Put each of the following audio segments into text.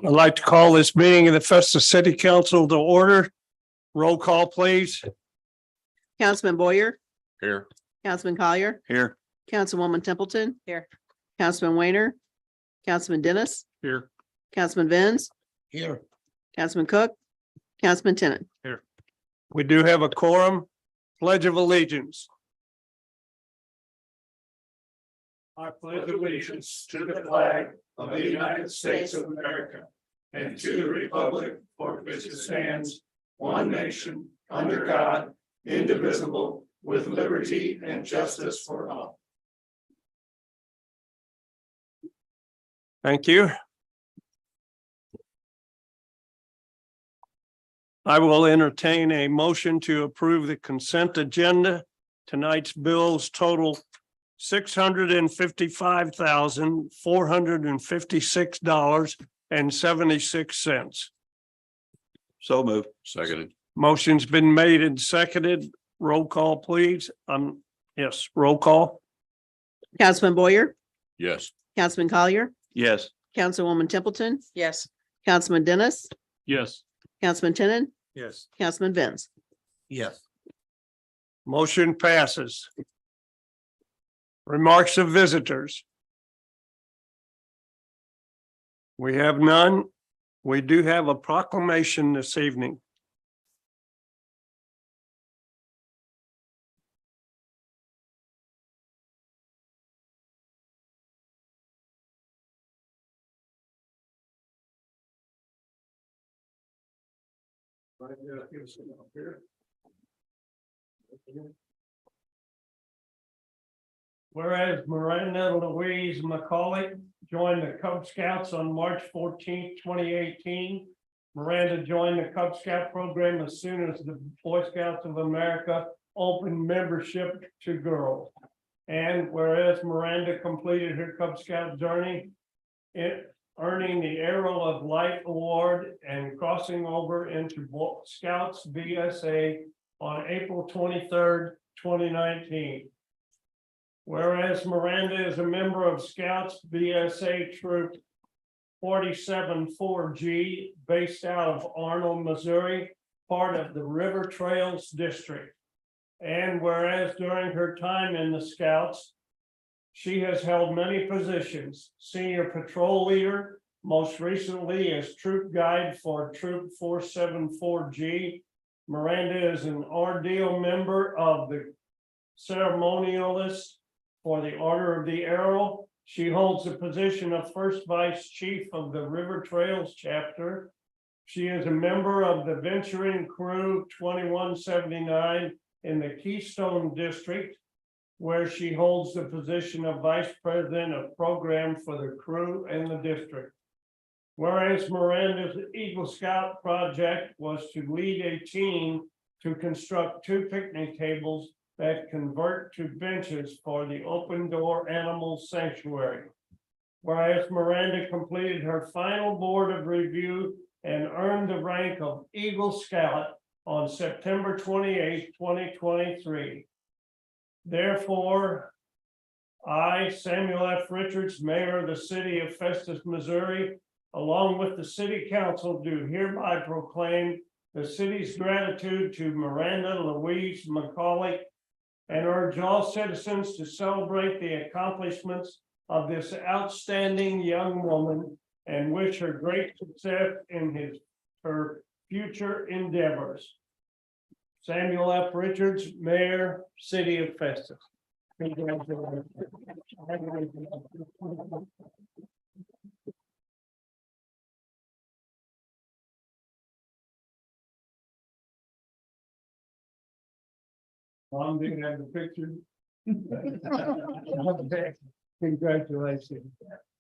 I'd like to call this meeting of the Festus City Council to order. Roll call, please. Councilman Boyer, Here. Councilman Collier, Here. Councilwoman Templeton. Here. Councilman Weiner, Councilman Dennis, Here. Councilman Venz, Here. Councilman Cook, Councilman Tennant. We do have a quorum. Pledge of Allegiance. I pledge allegiance to the flag of the United States of America and to the republic for which it stands, one nation, under God, indivisible, with liberty and justice for all. Thank you. I will entertain a motion to approve the consent agenda. Tonight's bills total $655,456.76. So moved. Seconded. Motion's been made and seconded. Roll call, please. Yes, roll call. Councilman Boyer, Yes. Councilman Collier, Yes. Councilwoman Templeton. Yes. Councilman Dennis, Yes. Councilman Tennant, Yes. Councilman Venz. Yes. Motion passes. Remarks of visitors. We have none. We do have a proclamation this evening. Whereas Miranda Louise McCauley joined the Cub Scouts on March 14th, 2018. Miranda joined the Cub Scout program as soon as the Boy Scouts of America opened membership to girls. And whereas Miranda completed her Cub Scout journey, earning the Arrow of Light Award and crossing over into Boy Scouts BSA on April 23rd, 2019. Whereas Miranda is a member of Scouts BSA Troop 47-4G based out of Arnold, Missouri, part of the River Trails District. And whereas during her time in the Scouts, she has held many positions: senior patrol leader, most recently as troop guide for Troop 474G. Miranda is an ordeal member of the ceremonialist for the Order of the Arrow. She holds the position of First Vice Chief of the River Trails Chapter. She is a member of the Venturing Crew 2179 in the Keystone District, where she holds the position of Vice President of Program for the crew and the district. Whereas Miranda's Eagle Scout project was to lead a team to construct 2 picnic tables that convert to benches for the Open Door Animal Sanctuary. Whereas Miranda completed her final board of review and earned the rank of Eagle Scout on September 28, 2023. Therefore, I, Samuel F. Richards, Mayor of the City of Festus, Missouri, along with the City Council, do hereby proclaim the city's gratitude to Miranda Louise McCauley and urge all citizens to celebrate the accomplishments of this outstanding young woman and wish her great success in her future endeavors. Samuel F. Richards, Mayor, City of Festus. Congratulations. Mom didn't have the picture. Congratulations.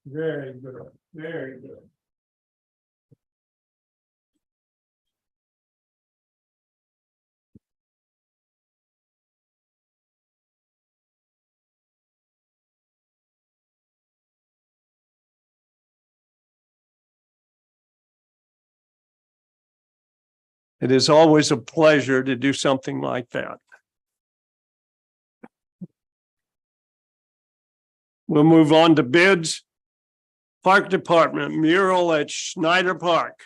Very good, very good. It is always a pleasure to do something like that. We'll move on to bids. Park Department mural at Schneider Park.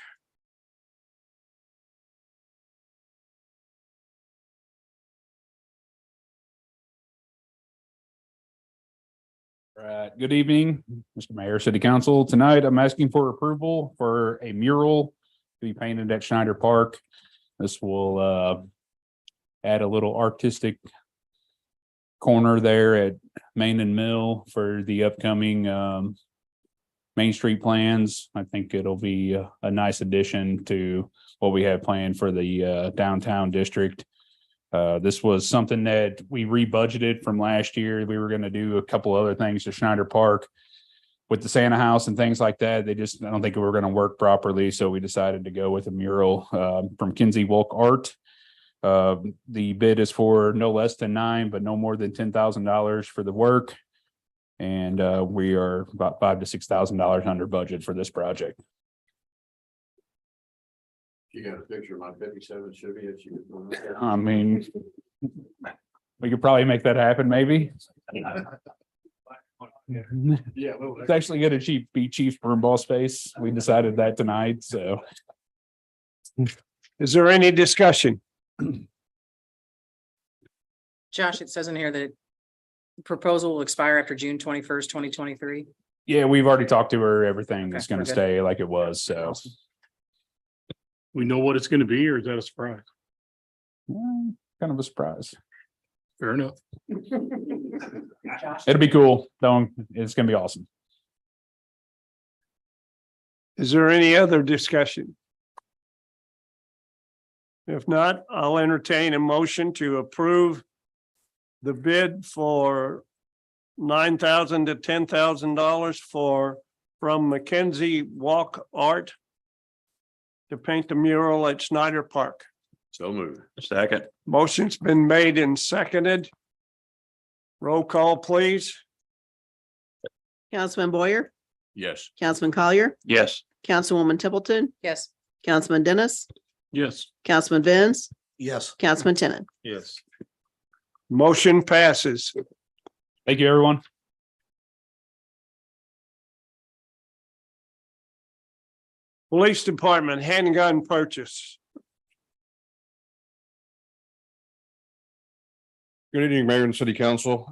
Right. Good evening, Mr. Mayor, City Council. Tonight, I'm asking for approval for a mural to be painted at Schneider Park. This will add a little artistic corner there at Main and Mill for the upcoming Main Street plans. I think it'll be a nice addition to what we have planned for the downtown district. This was something that we rebudgeted from last year. We were going to do a couple other things to Schneider Park with the Santa House and things like that. I don't think we were going to work properly. So we decided to go with a mural from Kinsey Wolk Art. The bid is for no less than $9,000, but no more than $10,000 for the work. And we are about $5,000 to $6,000 under budget for this project. You got a picture of my 57 Chevy that you could. I mean, we could probably make that happen, maybe. Yeah. It's actually gonna be cheap for ball space. We decided that tonight, so. Is there any discussion? Josh, it says in here that proposal will expire after June 21st, 2023. Yeah, we've already talked to her. Everything is Okay, gonna we're good. stay like it was, so. We know what it's gonna be, or is that a surprise? Kind of a surprise. Fair enough. It'll be cool. It's gonna be awesome. Is there any other discussion? If not, I'll entertain a motion to approve the bid for $9,000 to $10,000 from Mackenzie Walk Art to paint the mural at Schneider Park. So moved. Second. Motion's been made and seconded. Roll call, please. Councilman Boyer, Yes. Councilman Collier, Yes. Councilwoman Templeton, Yes. Councilman Dennis, Yes. Councilman Vins, Yes. Councilman Tenon. Yes. Motion passes. Thank you, everyone. Police Department handgun purchase. Good evening, Mayor and City Council.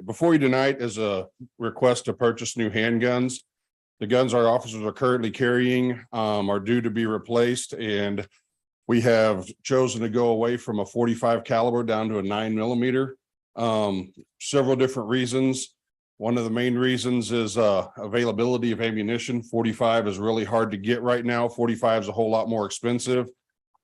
Before you tonight is a request to purchase new handguns. The guns our officers are currently carrying are due to be replaced, and we have chosen to go away from a 45 caliber down to a 9mm. Several different reasons. One of the main reasons is availability of ammunition. 45 is really hard to get right now. 45 is a whole lot more expensive.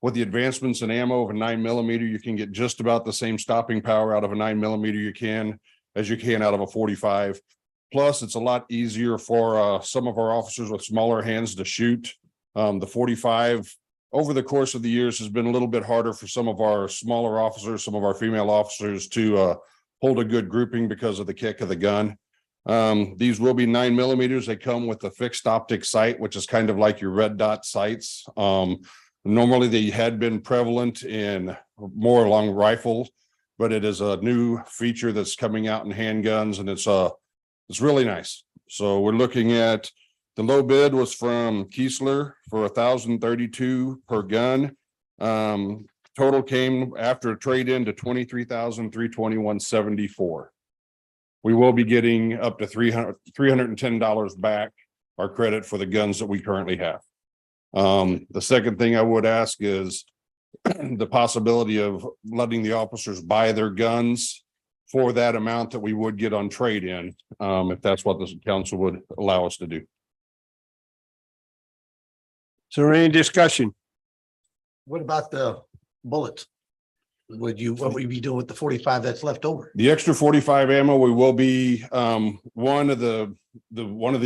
With the advancements in ammo of a 9mm, you can get just about the same stopping power out of a 9mm as you can out of a 45. Plus, it's a lot easier for some of our officers with smaller hands to shoot. The 45 over the course of the years has been a little bit harder for some of our smaller officers, some of our female officers to hold a good grouping because of the kick of the gun. These will be 9mm. They come with a fixed optic sight, which is kind of like your red dot sights. Normally they had been prevalent in more along rifles, but it is a new feature that's coming out in handguns, and it's really nice. So we're looking at, the low bid was from Kiesler for $1,032 per gun. Total came after a trade-in to $23,321.74. We will be getting up to $310 back our credit for the guns that we currently have. The second thing I would ask is the possibility of letting the officers buy their guns for that amount that we would get on trade-in, if that's what the council would allow us to do. Is there any discussion? What about the bullets? What would you be doing with the 45 that's left over? The extra 45 ammo, we will be, one of the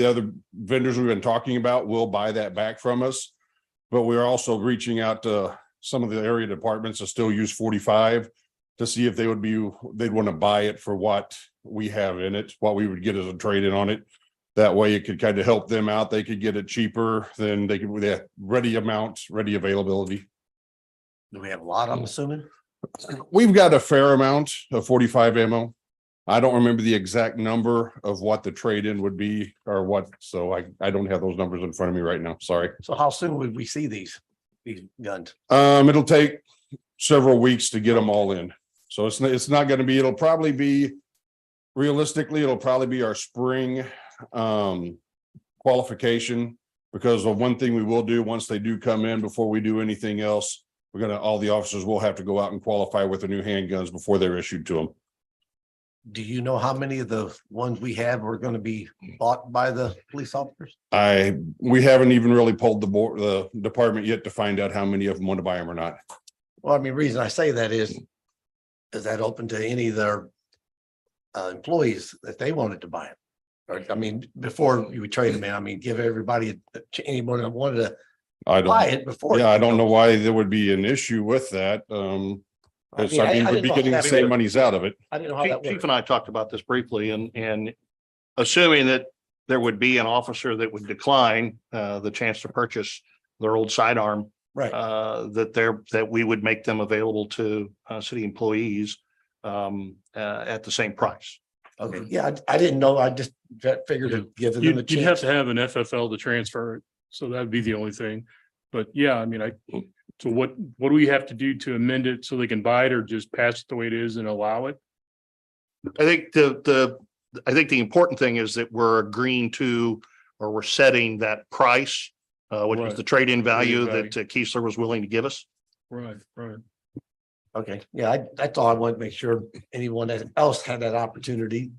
other vendors we've been talking about will buy that back from us. But we're also reaching out to some of the area departments that still use 45 to see if they'd want to buy it for what we have in it, what we would get as a trade-in on it. That way it could kind of help them out. They could get it cheaper than they could with that ready availability. Do we have a lot, I'm assuming? We've got a fair amount of 45 ammo. I don't remember the exact number of what the trade-in would be or what, so I don't have those numbers in front of me right now, sorry. So how soon would we see these guns? It'll take several weeks to get them all in. So it's not gonna be, it'll probably be, realistically, it'll probably be our spring qualification. Because of one thing we will do, once they do come in, before we do anything else, all the officers will have to go out and qualify with the new handguns before they're issued to them. Do you know how many of the ones we have are gonna be bought by the police officers? We haven't even really pulled the department yet to find out how many of them want to buy them or not. Well, I mean, reason I say that is that open to any of their employees that they wanted to buy them? Or, I mean, before you would trade them in, I mean, give everybody, anyone that wanted to I buy don't, it before. yeah, I don't know why there would be an issue with that. Because I mean, we'd didn't be know getting the that same worked. monies out of it. I didn't know how that Chief worked. and I talked about this briefly and assuming that there would be an officer that would decline the chance to purchase their old sidearm, Right. that we would make them available to city employees at the same price. Okay, yeah, I didn't know. I just figured to give them a You'd have chance. to have an FFL to transfer it, so that'd be the only thing. But yeah, I mean, so what do we have to do to amend it so they can buy it or just pass it the way it is and allow it? I think I think the important thing is that we're agreeing to, or we're setting that price, which is Right. the trade-in value Trade-in that Keesler was willing to give us. Right, right. Okay, yeah, that's all I wanted to make sure anyone else had that opportunity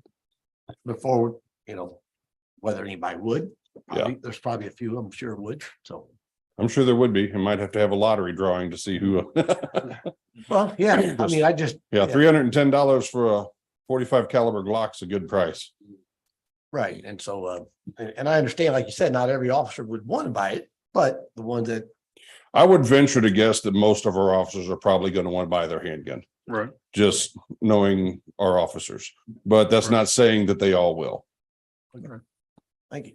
before, whether anybody would. There's probably a few, I'm sure would, so. I'm sure there would be. I might have to have a lottery drawing to see who. Well, yeah, I mean, I just. Yeah, $310 for a 45 caliber Glock's a good price. Right, and so, and I understand, like you said, not every officer would want to buy it, but the ones that, I would venture to guess that most of our officers are probably going to want to buy their handgun, Right. just knowing our officers. But that's not saying that they all will. thank you.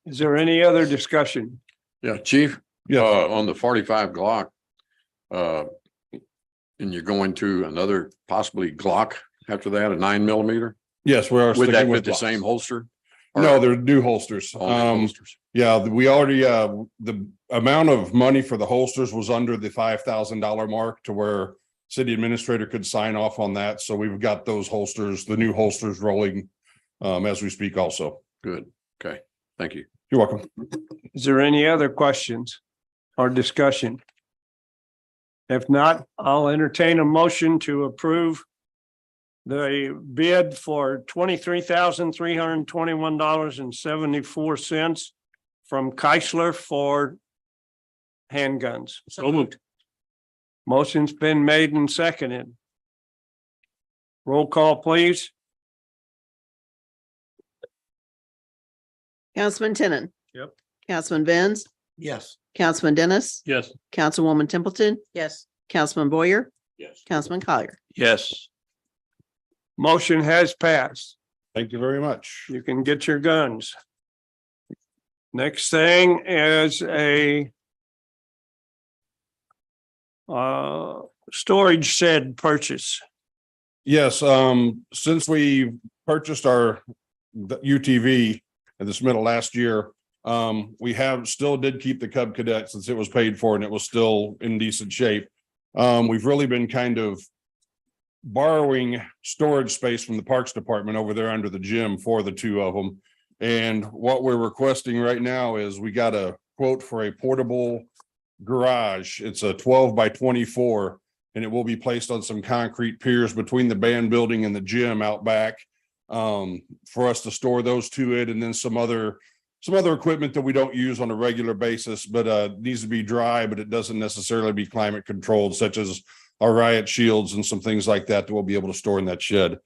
Is there any other discussion? Yeah, chief, Yeah, on the 45 Glock. And you're going to another possibly Glock after that, a 9mm? yes, we are. Would that sticking fit with the Glocks. same holster? No, they're new holsters. All new holsters? Yeah, we already, the amount of money for the holsters was under the $5,000 mark to where city administrator could sign off on that. So we've got those holsters, the new holsters rolling as we speak also. Good. Okay. Thank you. You're welcome. Is there any other questions or discussion? If not, I'll entertain a motion to approve the bid for $23,321.74 from Keisler for handguns. So moved. Motion's been made and seconded. Roll call, please. Councilman Tenon. Yep. Councilman Benz, Yes, Councilman Dennis, Yes. Councilwoman Templeton, Yes. Councilman Boyer, Yes. Councilman Collier. Yes. Motion has passed. Thank you very much. You can get your guns. Next thing is a storage shed purchase. Yes, since we purchased our UTV in this middle last year, we still did keep the Cub Cadet since it was paid for and it was still in decent shape. We've really been kind of borrowing storage space from the Parks Department over there under the gym for the two of them. And what we're requesting right now is we got a quote for a portable garage. It's a 12 by 24 and it will be placed on some concrete piers between the band building and the gym out back for us to store those two in, and then some other equipment that we don't use on a regular basis, but needs to be dry, but it doesn't necessarily be climate controlled, such as our riot shields and some things like that we'll be able to store in that shed.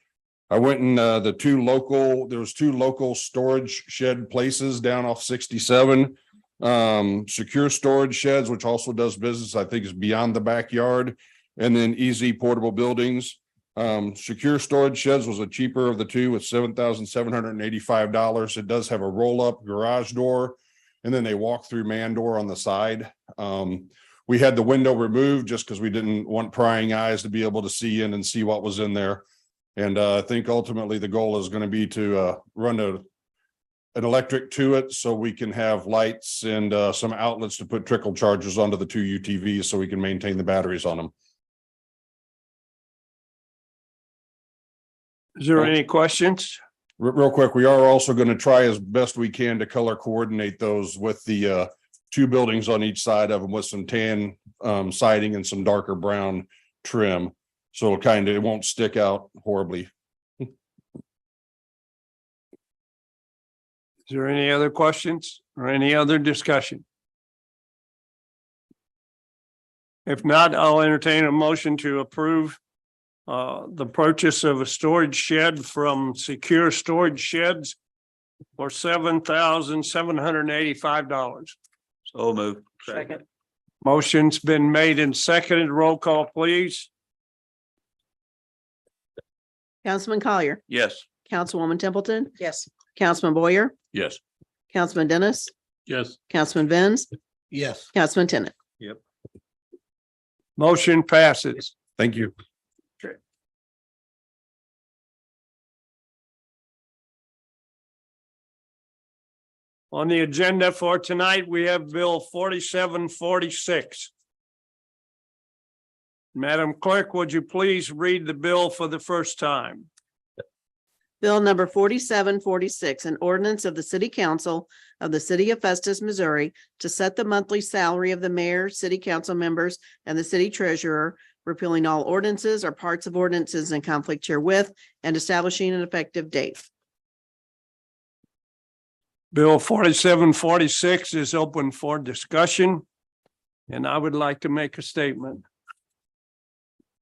I went in there was two local storage shed places down off 67. Secure Storage Sheds, which also does business, I think is Beyond the Backyard, and then Easy Portable Buildings. Secure Storage Sheds was a cheaper of the two with $7,785. It does have a roll-up garage door and then a walk-through man door on the side. We had the window removed just because we didn't want prying eyes to be able to see in and see what was in there. And I think ultimately the goal is going to be to run an electric to it so we can have lights and some outlets to put trickle chargers onto the 2 UTVs so we can maintain the batteries on them. Is there any questions? Real quick, we are also going to try as best we can to color coordinate those with the 2 buildings on each side of them with some tan siding and some darker brown trim. So it won't stick out horribly. Is there any other questions or any other discussion? If not, I'll entertain a motion to approve the purchase of a storage shed from Secure Storage Sheds for $7,785. So move. Second. Motion's been made and seconded. Roll call, please. Councilman Collier, Yes. Councilwoman Templeton, Yes. Councilman Boyer, Yes. Councilman Dennis, Yes. Councilman Benz, Yes. Councilman Tennant. Motion passes. Thank you. On the agenda for tonight, we have Bill 4746. Madam Clerk, would you please read the bill for the first time? Bill number 4746, an ordinance of the City Council of the City of Festus, Missouri, to set the monthly salary of the mayor, city council members, and the city treasurer, repealing all ordinances or parts of ordinances in conflict herewith, and establishing an effective date. Bill 4746 is open for discussion, and I would like to make a statement.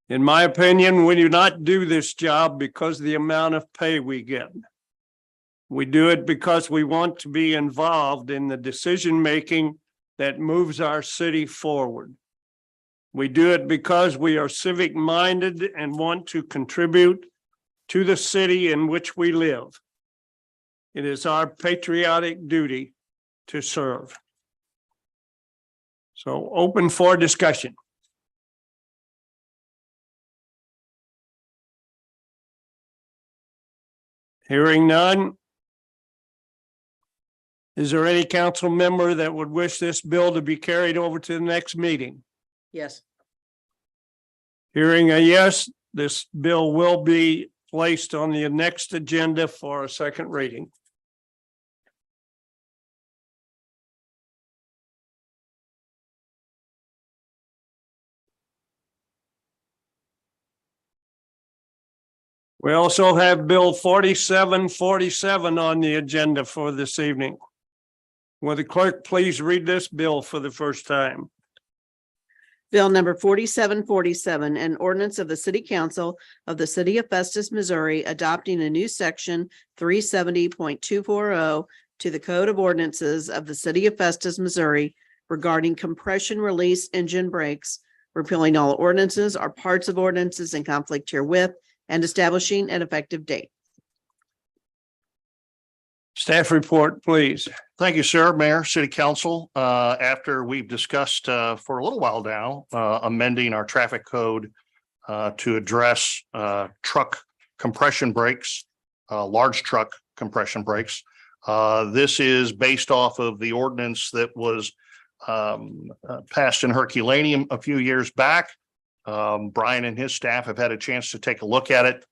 In my opinion, we do not do this job because of the amount of pay we get. We do it because we want to be involved in the decision-making that moves our city forward. We do it because we are civic-minded and want to contribute to the city in which we live. It is our patriotic duty to serve. So open for discussion. Hearing none. Is there any council member that would wish this bill to be carried over to the next meeting? Yes. Hearing a yes, this bill will be placed on the next agenda for a second reading. We also have Bill 4747 on the agenda for this evening. Will the clerk please read this bill for the first time? Bill number 4747, an ordinance of the City Council of the City of Festus, Missouri, adopting a new section 370.240 to the Code of Ordinances of the City of Festus, Missouri regarding compression release engine brakes, repealing all ordinances or parts of ordinances in conflict herewith, and establishing an effective date. Staff report, please. Thank you, sir, Mayor, City Council. After we've discussed for a little while now, amending our traffic code to address truck compression brakes, large truck compression brakes. This is based off of the ordinance that was passed in Herculaneum a few years back. Brian and his staff have had a chance to take a look at it.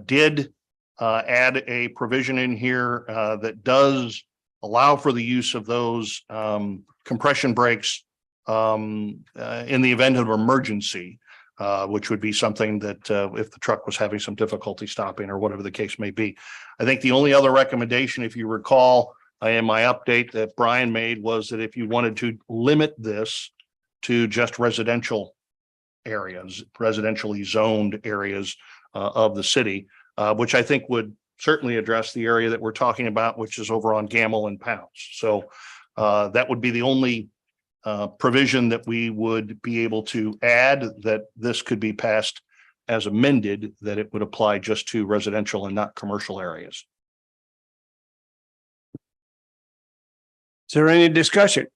Did add a provision in here that does allow for the use of those compression brakes in the event of emergency, which would be something that if the truck was having some difficulty stopping or whatever the case may be. I think the only other recommendation, if you recall, in my update that Brian made, was that if you wanted to limit this to just residential areas, residentially zoned areas of the city, which I think would certainly address the area that we're talking about, which is over on Gamble and Pounce. So that would be the only provision that we would be able to add, that this could be passed as amended, that it would apply just to residential and not commercial areas. Is there any discussion?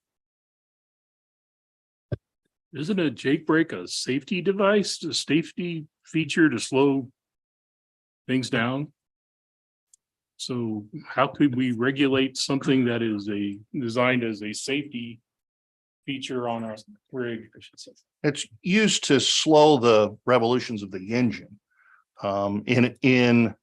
Isn't a Jake brake a safety device, a safety feature to slow things down. So how could we regulate something that is designed as a safety feature on a rig? I should say. It's used to slow the revolutions of the engine. In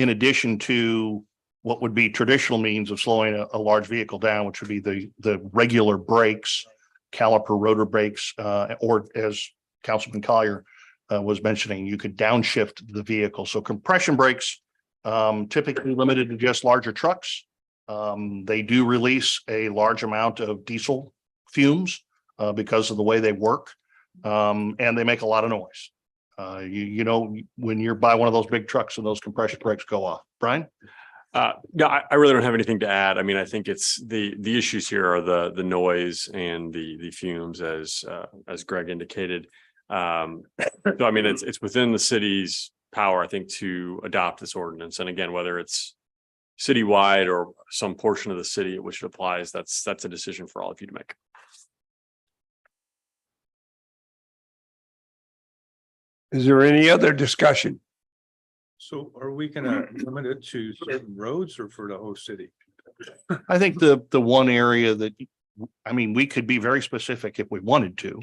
addition to what would be traditional means of slowing a large vehicle down, which would be the regular brakes, caliper rotor brakes, or as Councilman Collier was mentioning, you could downshift the vehicle. So compression brakes, typically limited to just larger trucks. They do release a large amount of diesel fumes because of the way they work, and they make a lot of noise. You know, when you're by one of those big trucks and those compression brakes go off. Brian? No, I really don't have anything to add. I mean, I think it's the issues here are the noise and the fumes as Greg indicated. So I mean, it's within the city's power, I think, to adopt this ordinance. And again, whether it's citywide or some portion of the city at which it applies, that's a decision for all of you to make. Is there any other discussion? So are we gonna limit it to certain roads or for the whole city? I think the one area that, I mean, we could be very specific if we wanted to.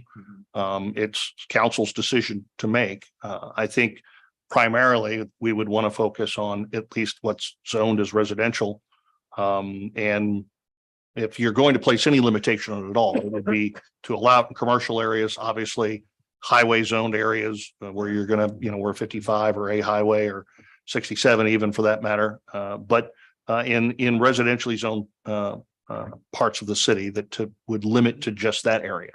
It's council's decision to make. I think primarily we would want to focus on at least what's zoned as residential. And if you're going to place any limitation on it at all, it would be to allow it in commercial areas, obviously highway zoned areas where you're gonna, you know, where 55 or a highway or 67 even for that matter. But in residentially zoned parts of the city that would limit to just that area.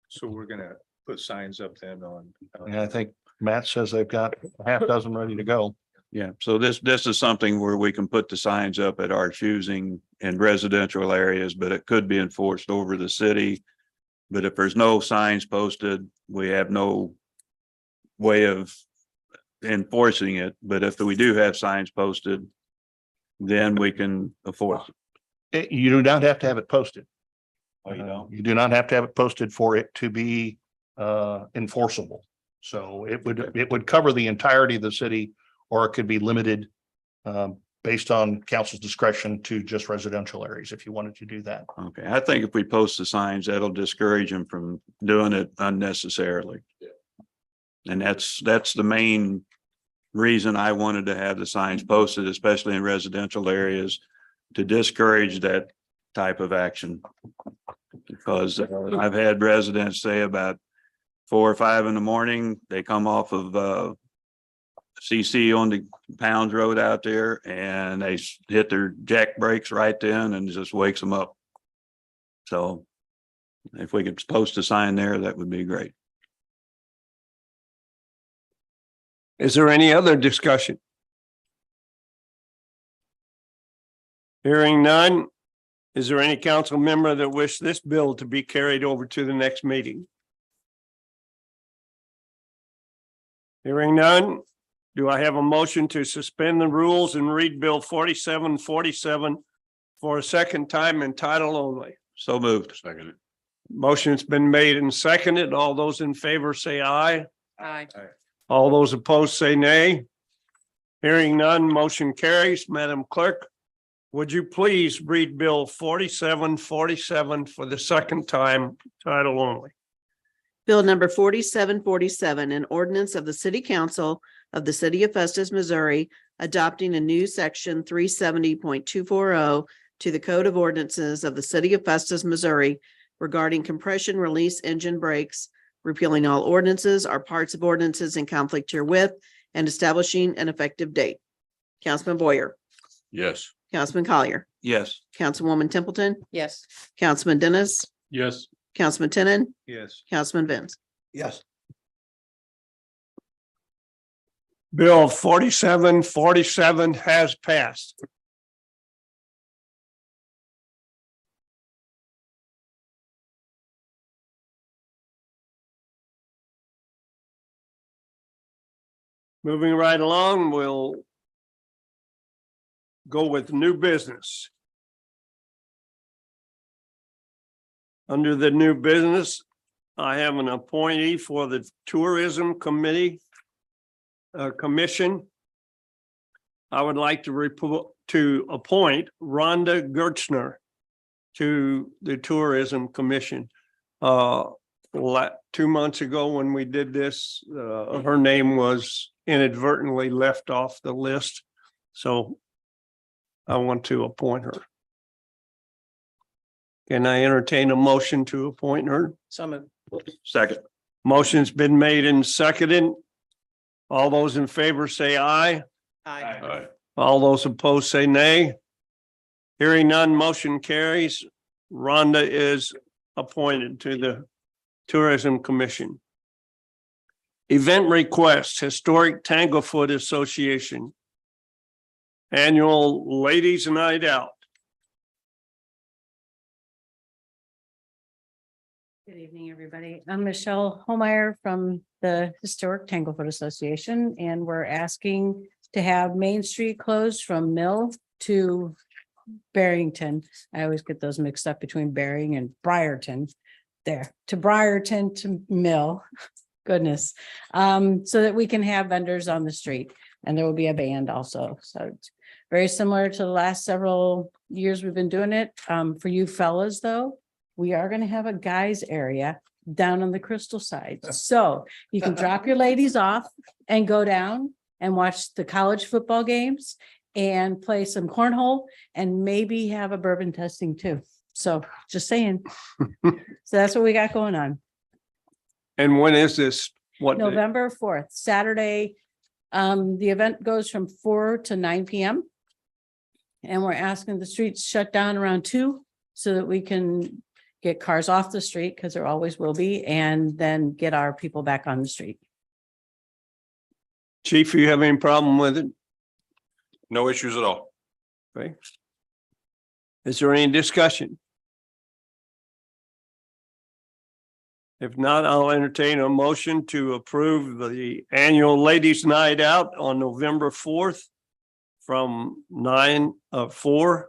So we're gonna put signs up then on. And I think Matt says they've got a half dozen ready to go. Yeah, so this is something where we can put the signs up at our choosing in residential areas, but it could be enforced over the city. But if there's no signs posted, we have no way of enforcing it. But if we do have signs posted, then we can enforce it. You do not have to have it posted. Oh, you don't? You do not have to have it posted for it to be enforceable. So it would cover the entirety of the city, or it could be limited based on council's discretion to just residential areas if you wanted to do that. Okay, I think if we post the signs, that'll discourage them from doing it unnecessarily. And that's the main reason I wanted to have the signs posted, especially in residential areas, to discourage that type of action. Because I've had residents say about 4 or 5 in the morning, they come off of CC on the Pounds Road out there and they hit their jack brakes right then and just wakes them up. So if we could post a sign there, that would be great. Is there any other discussion? Hearing none. Is there any council member that wish this bill to be carried over to the next meeting? Hearing none. Do I have a motion to suspend the rules and read Bill 4747 for a second time in title only? So moved. Second. Motion's been made and seconded. All those in favor say aye. Aye. All those opposed say nay. Hearing none, motion carries. Madam Clerk, would you please read Bill 4747 for the second time, title only? Bill number 4747, an ordinance of the City Council of the City of Festus, Missouri, adopting a new section 370.240 to the Code of Ordinances of the City of Festus, Missouri regarding compression release engine brakes, repealing all ordinances or parts of ordinances in conflict herewith, and establishing an effective date. Councilman Boyer, Yes. Councilman Collier, Yes. Councilwoman Templeton, Yes. Councilman Dennis, Yes. Councilman Tenon, Yes. Councilman Vins. Yes. Bill 4747 has passed. Moving right along, we'll go with new business. Under the new business, I have an appointee for the Tourism Committee. Commission. I would like to appoint Rhonda Gertzner to the Tourism Commission. 2 months ago when we did this, her name was inadvertently left off the list. So I want to appoint her. Can I entertain a motion to appoint her? So moved. Second. Motion's been made and seconded. All those in favor say aye. Aye. All those opposed say nay. Hearing none, motion carries. Rhonda is appointed to the Tourism Commission. Event request, Historic Tanglefoot Association. Annual Ladies Night Out. Good evening, everybody. I'm Michelle Holmeyer from the Historic Tanglefoot Association, and we're asking to have Main Street closed from Mill to Barrington. I always get those mixed up between Bering and Briarton. There, to Briarton to Mill, goodness. So that we can have vendors on the street, and there will be a band also. So it's very similar to the last several years we've been doing it. For you fellas, though, we are going to have a guys area down on the Crystal side. So you can drop your ladies off and go down and watch the college football games and play some cornhole and maybe have a bourbon testing too. So just saying. So that's what we got going on. And when is this? What day? November 4th, Saturday. The event goes from 4 to 9 p.m. And we're asking the streets shut down around 2 so that we can get cars off the street, because there always will be, and then get our people back on the street. Chief, you have any problem with it? No issues at all. Okay. Is there any discussion? If not, I'll entertain a motion to approve the annual Ladies Night Out on November 4th from 4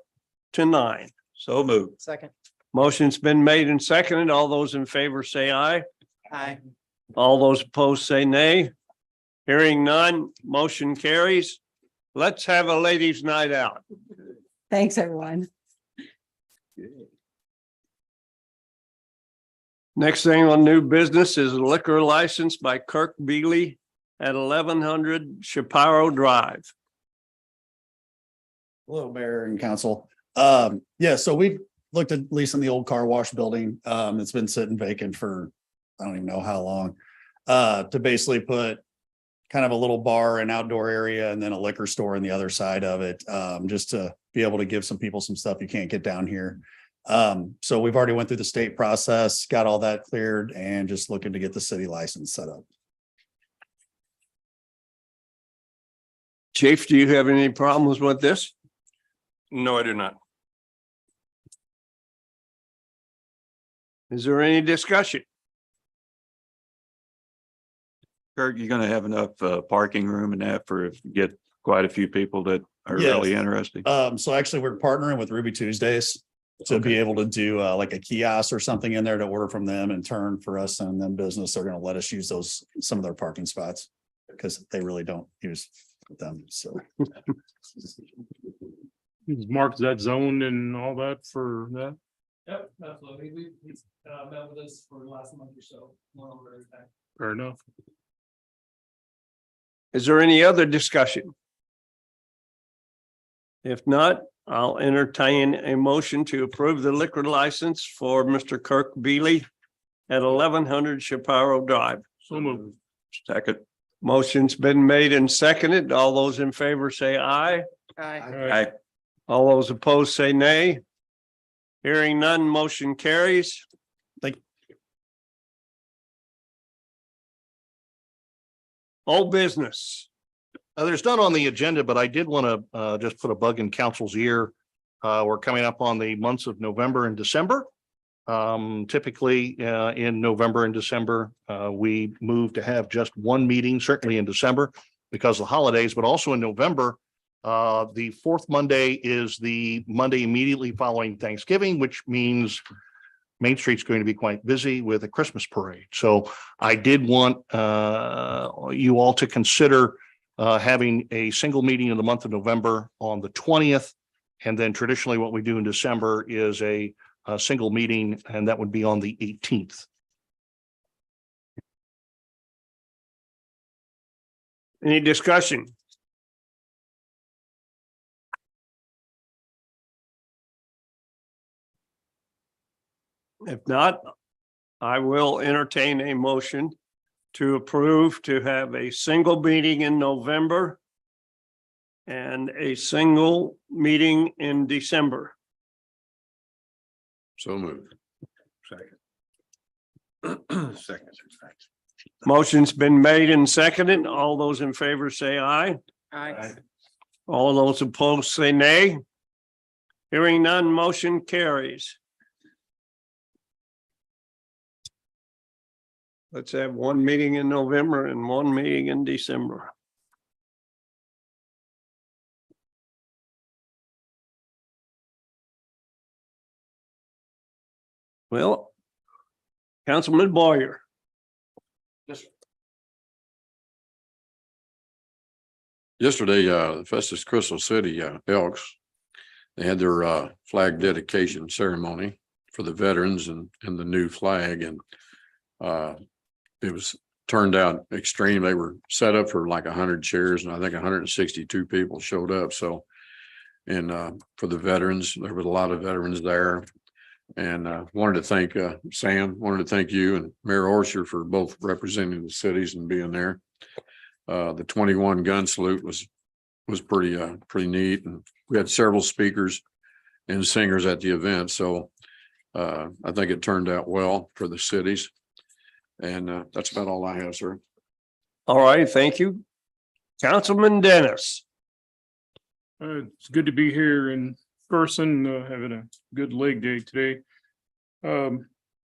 to 9. So moved. Second. Motion's been made and seconded. All those in favor say aye. Aye. All those opposed say nay. Hearing none, motion carries. Let's have a ladies' night out. Thanks, everyone. Next thing on new business is a liquor license by Kirk Beely at 1100 Shapiro Drive. Hello, Mayor and Council. Yeah, so we looked at leasing the old car wash building. It's been sitting vacant for, I don't even know how long. To basically put kind of a little bar and outdoor area and then a liquor store on the other side of it, just to be able to give some people some stuff you can't get down here. So we've already went through the state process, got all that cleared, and just looking to get the city license set up. Chief, do you have any problems with this? No, I do not. Is there any discussion? Kurt, you're gonna have enough parking room and that for if you get quite a few people that are Yes. really interested. So actually we're partnering with Ruby Tuesdays to be able to do like a kiosk or something in there to order from them in turn for us and them business. They're going to let us use some of their parking spots because they really don't use them. So. Mark, is that zoned and all that for that? Yep, absolutely. We met with us for the last month or so. Went over everything. Fair enough. Is there any other discussion? If not, I'll entertain a motion to approve the liquor license for Mr. Kirk Beely at 1100 Shapiro Drive. So moved. Second. Motion's been made and seconded. All those in favor say aye. Aye. Aye. All those opposed say nay. Hearing none, motion carries. Old business. There's none on the agenda, but I did want to just put a bug in council's ear. We're coming up on the months of November and December. Typically, in November and December, we move to have just one meeting, certainly in December because of the holidays, but also in November. The fourth Monday is the Monday immediately following Thanksgiving, which means Main Street's going to be quite busy with a Christmas parade. So I did want you all to consider having a single meeting in the month of November on the 20th. And then traditionally what we do in December is a single meeting, and that would be on the 18th. Any discussion? If not, I will entertain a motion to approve to have a single meeting in November and a single meeting in December. So moved. Second. Motion's been made and seconded. All those in favor say aye. Aye. All those opposed say nay. Hearing none, motion carries. Let's have one meeting in November and one meeting in December. Well, Councilman Boyer. Yesterday, Festus Crystal City, Elks, they had their flag dedication ceremony for the veterans and the new flag, and it was turned out extreme. They were set up for like 100 chairs, and I think 162 people showed up. So, and for the veterans, there was a lot of veterans there. And wanted to thank Sam, wanted to thank you and Mayor Orchard for both representing the cities and being there. The 21 gun salute was pretty neat, and we had several speakers and singers at the event. So I think it turned out well for the cities. And that's about all I have, sir. All right, thank you. Councilman Dennis. It's good to be here in person, having a good leg day today. I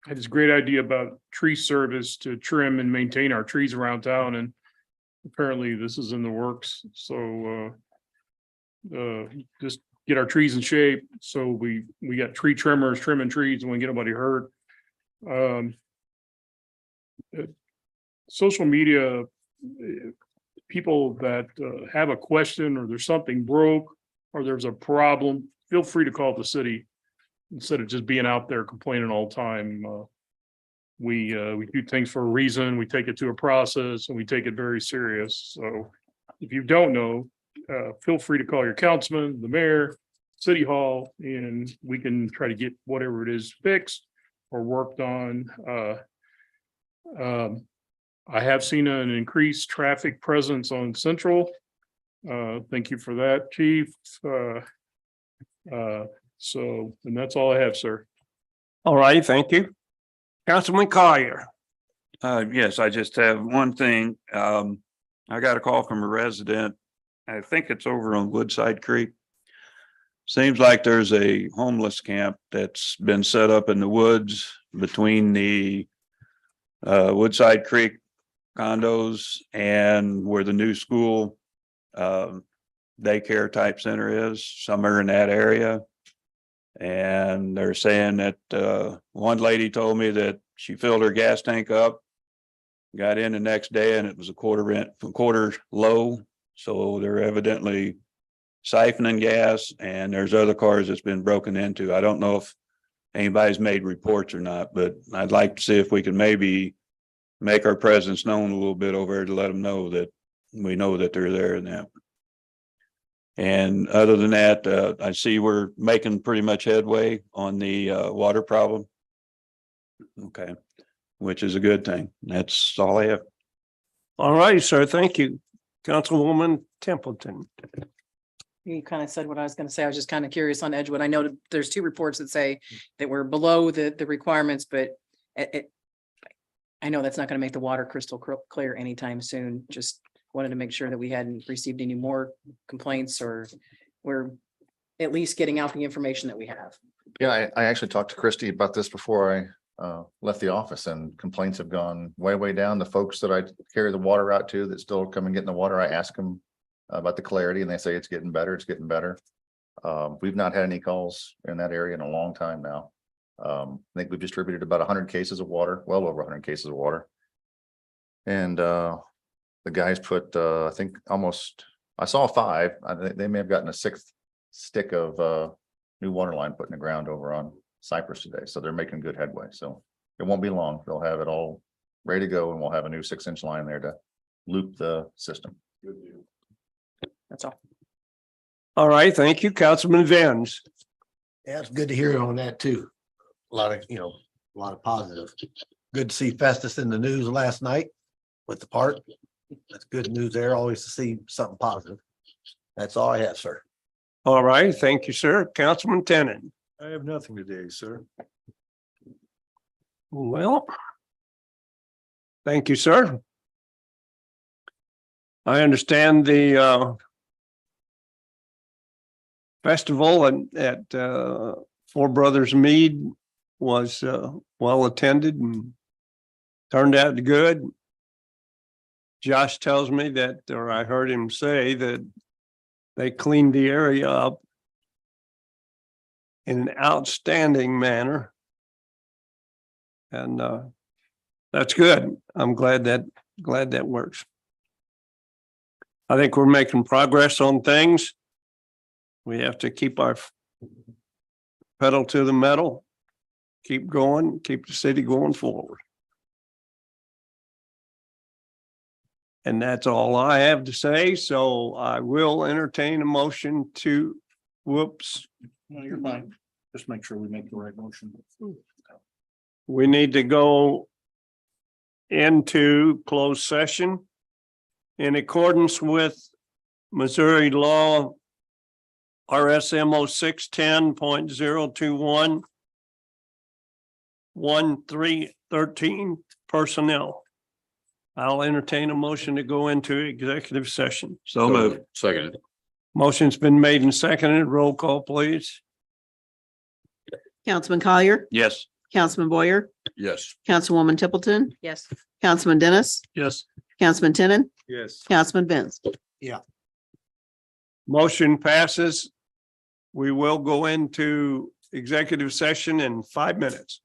had this great idea about tree service to trim and maintain our trees around town, and apparently this is in the works. So just get our trees in shape. So we got tree trimmers trimming trees and we get nobody hurt. Social media, people that have a question, or there's something broke, or there's a problem, feel free to call the city instead of just being out there complaining all the time. We do things for a reason. We take it to a process, and we take it very serious. So if you don't know, feel free to call your councilman, the mayor, city hall, and we can try to get whatever it is fixed or worked on. I have seen an increased traffic presence on Central. Thank you for that, Chief. So, and that's all I have, sir. All right, thank you. Councilman Collier. Yes, I just have one thing. I got a call from a resident. I think it's over on Woodside Creek. Seems like there's a homeless camp that's been set up in the woods between the Woodside Creek condos and where the new school daycare type center is, somewhere in that area. And they're saying that one lady told me that she filled her gas tank up, got in the next day, and it was a quarter low. So they're evidently siphoning gas, and there's other cars that's been broken into. I don't know if anybody's made reports or not, but I'd like to see if we can maybe make our presence known a little bit over there to let them know that we know that they're there and that. And other than that, I see we're making pretty much headway on the water problem. Okay, which is a good thing. That's all I have. All right, sir. Thank you. Councilwoman Templeton. You kind of said what I was going to say. I was just kind of curious on Edgewood. I know that there's two reports that say that we're below the requirements, but I know that's not going to make the water crystal clear anytime soon. Just wanted to make sure that we hadn't received any more complaints, or we're at least getting out the information that we have. Yeah, I actually talked to Christy about this before I left the office, and complaints have gone way down. The folks that I carry the water out to that still come and get in the water, I ask them about the clarity, and they say it's getting better. It's getting better. We've not had any calls in that area in a long time now. I think we've distributed about 100 cases of water, well over 100 cases of water. And The guys put, I think almost, I saw 5. They may have gotten a 6th stick of new water line put in the ground over on Cypress today. So they're making good headway. So it won't be long. They'll have it all ready to go and we'll have a new 6-inch line there to loop the system. That's all. All right, thank you, Councilman Vans. Yeah, it's good to hear on that too. A lot of, a lot of positive. Good to see Festus in the news last night with the park. That's good news there. Always to see something positive. That's all I have, sir. All right, thank you, sir. Councilman Tenen. I have nothing today, sir. Well, thank you, sir. I understand the festival at Four Brothers Mead was well attended and turned out good. Josh tells me that, or I heard him say that they cleaned the area up in an outstanding manner. And that's good. I'm glad that works. I think we're making progress on things. We have to keep our pedal to the metal, keep going, keep the city going forward. And that's all I have to say. So I will entertain a motion to, whoops. No, you're fine. Just make sure we make the right motion. We need to go into closed session in accordance with Missouri law RSMO 610.021 1313 personnel. I'll entertain a motion to go into executive session. So moved. Second. Motion's been made and seconded. Roll call, please. Councilman Collier, Yes. Councilman Boyer, Yes. Councilwoman Templeton, Yes. Councilman Dennis, Yes. Councilman Tenen, Yes. Councilman Benz. Motion passes. We will go into executive session in 5 minutes.